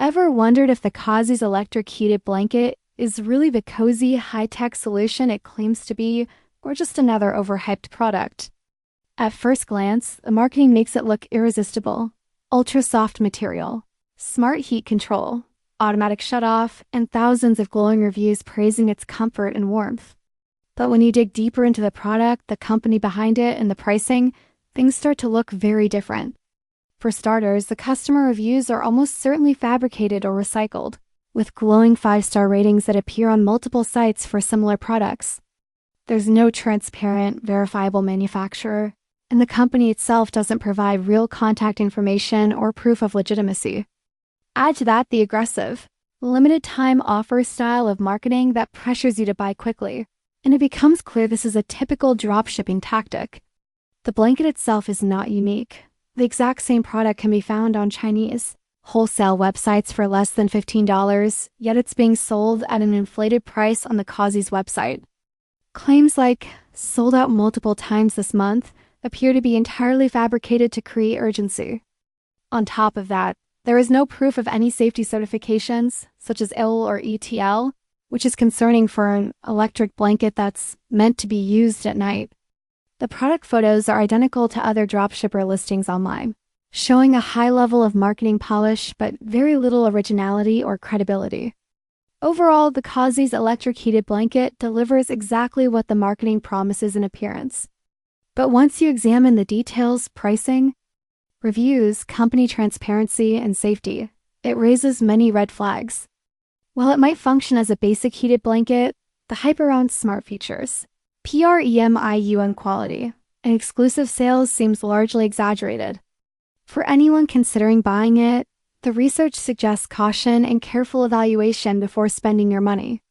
Ever wondered if the Cozzies Electric Heated Blanket is really the cozy, high-tech solution it claims to be, or just another overhyped product? At first glance, the marketing makes it look irresistible. Ultra-soft material, smart heat control, automatic shutoff, and thousands of glowing reviews praising its comfort and warmth. But when you dig deeper into the product, the company behind it, and the pricing, things start to look very different. For starters, the customer reviews are almost certainly fabricated or recycled, with glowing 5-star ratings that appear on multiple sites for similar products. There's no transparent, verifiable manufacturer, and the company itself doesn't provide real contact information or proof of legitimacy. Add to that the aggressive, limited-time offer style of marketing that pressures you to buy quickly, and it becomes clear this is a typical dropshipping tactic. The blanket itself is not unique. The exact same product can be found on Chinese wholesale websites for less than $15, yet it's being sold at an inflated price on the Cozzies website. Claims like "sold out multiple times this month" appear to be entirely fabricated to create urgency. On top of that, there is no proof of any safety certifications, such as IL or ETL, which is concerning for an electric blanket that's meant to be used at night. The product photos are identical to other dropshipper listings online, showing a high level of marketing polish but very little originality or credibility. Overall, the Cozzies Electric Heated Blanket delivers exactly what the marketing promises in appearance. But once you examine the details, pricing, reviews, company transparency, and safety, it raises many red flags. While it might function as a basic heated blanket, the hype around smart features, premium quality, and exclusive sales seems largely exaggerated. For anyone considering buying it, the research suggests caution and careful evaluation before spending your money.